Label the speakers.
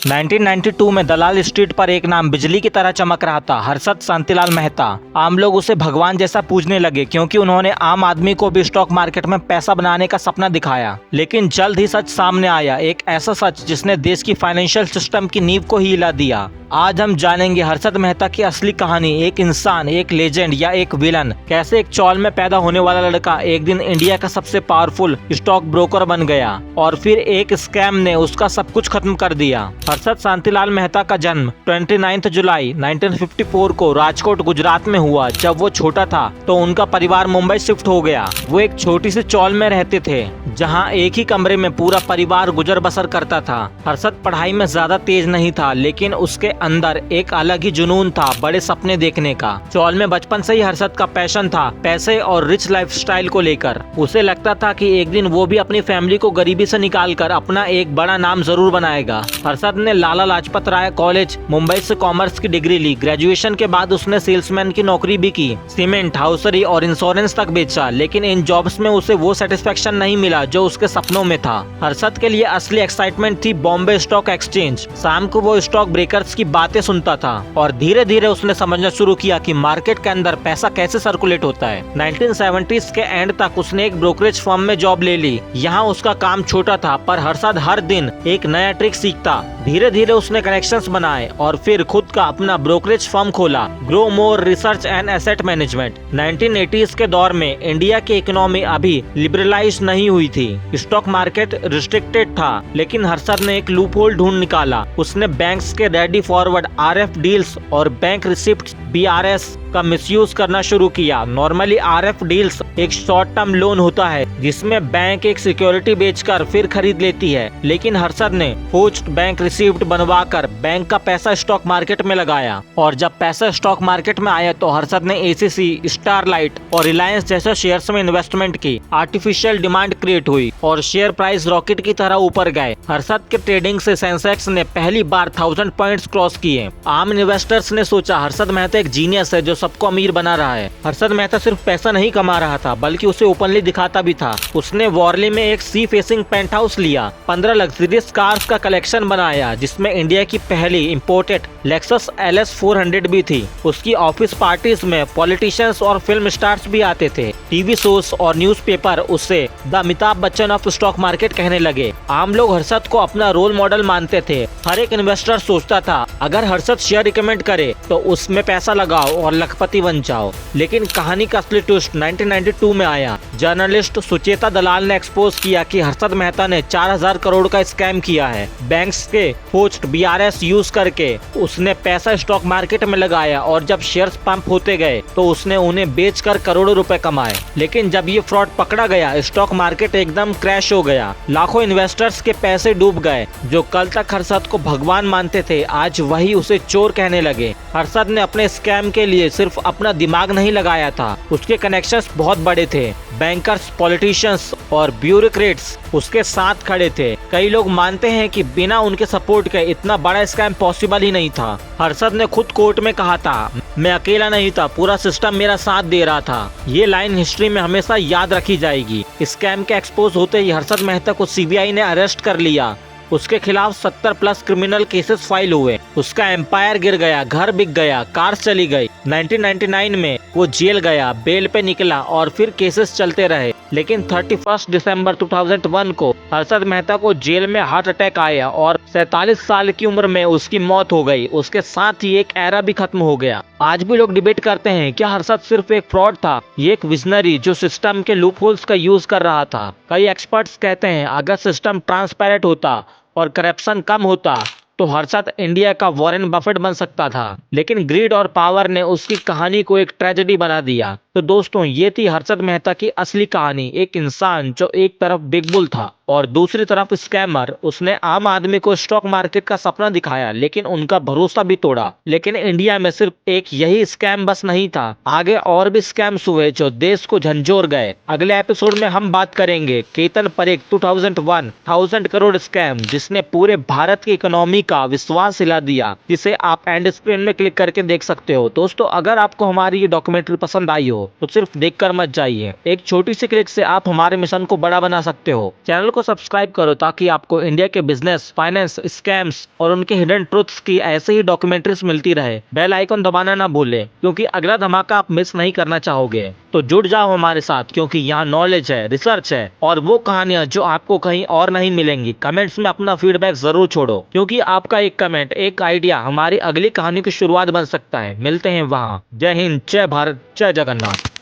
Speaker 1: 1992 में दलाल स्ट्रीट पर एक नाम बिजली की तरह चमक रहा था, हर्षद शांतिलाल मेहता। आम लोग उसे भगवान जैसा पूजने लगे क्योंकि उन्होंने आम आदमी को भी स्टॉक मार्केट में पैसा बनाने का सपना दिखाया। लेकिन जल्द ही सच सामने आया, एक ऐसा सच जिसने देश की फाइनेंशियल सिस्टम की नींव को ही हिला दिया। आज हम जानेंगे हर्षद मेहता की असली कहानी, एक इंसान, एक लेजेंड या एक विलन। कैसे एक चौल में पैदा होने वाला लड़का एक दिन इंडिया का सबसे पावरफुल स्टॉक ब्रोकर बन गया और फिर एक स्कैम ने उसका सब कुछ खत्म कर दिया। हर्षद शांतिलाल मेहता का जन्म 29 जुलाई 1954 को राजकोट गुजरात में हुआ। जब वो छोटा था तो उनका परिवार मुंबई शिफ्ट हो गया। वो एक छोटी सी चौल में रहते थे जहाँ एक ही कमरे में पूरा परिवार गुजर बसर करता था। हर्षद पढ़ाई में ज्यादा तेज नहीं था, लेकिन उसके अंदर एक अलग ही जुनून था, बड़े सपने देखने का। चौल में बचपन से ही हर्षद का पैशन था पैसे और रिच लाइफस्टाइल को लेकर। उसे लगता था कि एक दिन वो भी अपनी फैमिली को गरीबी से निकालकर अपना एक बड़ा नाम जरूर बनाएगा। हर्षद ने लाला लाजपत राय कॉलेज मुंबई से कॉमर्स की डिग्री ली। ग्रेजुएशन के बाद उसने सेल्समैन की नौकरी भी की, सीमेंट, हाउसरी और इंश्योरेंस तक बेचा। लेकिन इन जॉब्स में उसे वो सेटिस्फेक्शन नहीं मिला जो उसके सपनों में था। हर्षद के लिए असली एक्साइटमेंट थी बॉम्बे स्टॉक एक्सचेंज। शाम को वो स्टॉक ब्रेकर्स की बातें सुनता था और धीरे धीरे उसने समझना शुरू किया कि मार्केट के अंदर पैसा कैसे सर्कुलेट होता है। 1970s के एंड तक उसने एक ब्रोकरेज फर्म में जॉब ले ली। यहाँ उसका काम छोटा था, पर हर्षद हर दिन एक नया ट्रिक सीखता। धीरे धीरे उसने कनेक्शंस बनाए और फिर खुद का अपना ब्रोकरेज फर्म खोला, grow more research and asset management. 1980s के दौर में इंडिया की इकोनॉमी अभी लिबरलाइज नहीं हुई थी, स्टॉक मार्केट रिस्ट्रिक्टेड था। लेकिन हर्षद ने एक लूपहोल ढूंढ निकाला। उसने बैंक्स के रेडी फॉरवर्ड RF डील्स और बैंक रिसिप्ट BRS का मिसयूज करना शुरू किया। नॉर्मली RF डील्स एक शॉर्ट टर्म लोन होता है जिसमें बैंक एक सिक्योरिटी बेचकर फिर खरीद लेती है, लेकिन हर्षद ने फोर्ज्ड बैंक रिसिप्ट बनवाकर बैंक का पैसा स्टॉक मार्केट में लगाया। और जब पैसा स्टॉक मार्केट में आया तो हर्षद ने ACC, स्टारलाइट और रिलायंस जैसे शेयर्स में इन्वेस्टमेंट की। आर्टिफिशियल डिमांड क्रिएट हुई और शेयर प्राइस रॉकेट की तरह ऊपर गए। हर्षद के ट्रेडिंग से सेंसेक्स ने पहली बार 1000 पॉइंट्स क्रॉस किए। आम इन्वेस्टर्स ने सोचा हर्षद मेहता एक जीनियस है जो सबको अमीर बना रहा है। हर्षद मेहता सिर्फ पैसा नहीं कमा रहा था, बल्कि उसे ओपनली दिखाता भी था। उसने वॉरली में एक सी फेसिंग पेंट हाउस लिया, 15 लग्जरियस कार्स का कलेक्शन बनाया जिसमें इंडिया की पहली इंपोर्टेड लेक्सस LS 400 भी थी। उसकी ऑफिस पार्टीज में पॉलिटिशियंस और फिल्म स्टार्स भी आते थे। टीवी शोज और न्यूज़पेपर उसे the Amitabh Bachchan of stock market कहने लगे। आम लोग हर्षद को अपना रोल मॉडल मानते थे। हर एक इन्वेस्टर सोचता था अगर हर्षद शेयर रिकमेंड करे तो उसमें पैसा लगाओ और लखपति बन जाओ। लेकिन कहानी का असली ट्विस्ट 1992 में आया। जर्नलिस्ट सुचेता दलाल ने एक्सपोज किया कि हर्षद मेहता ने 4000 करोड़ का स्कैम किया है। बैंक्स के फोर्ज्ड BRS यूज करके उसने पैसा स्टॉक मार्केट में लगाया और जब शेयर्स पंप होते गए तो उसने उन्हें बेचकर करोड़ों रुपए कमाए। लेकिन जब ये फ्रॉड पकड़ा गया, स्टॉक मार्केट एकदम क्रैश हो गया। लाखों इन्वेस्टर्स के पैसे डूब गए। जो कल तक हर्षद को भगवान मानते थे, आज वही उसे चोर कहने लगे। हर्षद ने अपने स्कैम के लिए सिर्फ अपना दिमाग नहीं लगाया था, उसके कनेक्शंस बहुत बड़े थे। बैंकर्स, पॉलिटिशियंस और ब्यूरोक्रेट्स उसके साथ खड़े थे। कई लोग मानते हैं कि बिना उनके सपोर्ट के इतना बड़ा स्कैम पॉसिबल ही नहीं था। हर्षद ने खुद कोर्ट में कहा था, मैं अकेला नहीं था, पूरा सिस्टम मेरा साथ दे रहा था। ये लाइन हिस्ट्री में हमेशा याद रखी जाएगी। स्कैम के एक्सपोज होते ही हर्षद मेहता को CBI ने अरेस्ट कर लिया। उसके खिलाफ 70+ क्रिमिनल केसेस फाइल हुए। उसका एम्पायर गिर गया, घर बिक गया, कार चली गई। 1999 में वो जेल गया, बेल पे निकला और फिर केसेस चलते रहे। लेकिन 31 दिसंबर 2001 को हर्षद मेहता को जेल में हार्ट अटैक आया और 47 साल की उम्र में उसकी मौत हो गई। उसके साथ ही एक एरा भी खत्म हो गया। आज भी लोग डिबेट करते हैं क्या हर्षद सिर्फ एक फ्रॉड था, ये एक विजनरी जो सिस्टम के लूपहोल्स का यूज कर रहा था। कई एक्सपर्ट्स कहते हैं अगर सिस्टम ट्रांसपेरेंट होता और करप्शन कम होता तो हर्षद इंडिया का वॉरेन बफेट बन सकता था। लेकिन ग्रीड और पावर ने उसकी कहानी को एक ट्रेजेडी बना दिया। तो दोस्तों, ये थी हर्षद मेहता की असली कहानी। एक इंसान जो एक तरफ बिग बुल था और दूसरी तरफ स्कैमर। उसने आम आदमी को स्टॉक मार्केट का सपना दिखाया, लेकिन उनका भरोसा भी तोड़ा। लेकिन इंडिया में सिर्फ एक यही स्कैम बस नहीं था, आगे और भी स्कैम्स हुए जो देश को झंझोर गए। अगले एपिसोड में हम बात करेंगे केतन परेख 2001 1000 करोड़ स्कैम, जिसने पूरे भारत की इकोनॉमी का विश्वास हिला दिया, जिसे आप एंड स्क्रीन में क्लिक करके देख सकते हो। दोस्तों, अगर आपको हमारी ये डॉक्यूमेंट्री पसंद आई हो हो तो सिर्फ देखकर मत जाइए। एक छोटी सी क्लिक से आप हमारे मिशन को बड़ा बना सकते हो। चैनल को सब्सक्राइब करो ताकि आपको इंडिया के बिजनेस, फाइनेंस, स्कैम्स और उनके हिडन ट्रुथ्स की ऐसे ही डॉक्यूमेंट्रीज मिलती रहे। बेल आइकन दबाना ना भूलें क्योंकि अगला धमाका आप मिस नहीं करना चाहोगे। तो जुड़ जाओ हमारे साथ क्योंकि यहाँ नॉलेज है, रिसर्च है और वो कहानियां जो आपको कहीं और नहीं मिलेंगी। कमेंट्स में अपना फीडबैक जरूर छोड़ो क्योंकि आपका एक कमेंट, एक आइडिया हमारी अगली कहानी की शुरुआत बन सकता है। मिलते हैं वहाँ। जय हिंद, जय भारत, जय जगन्नाथ।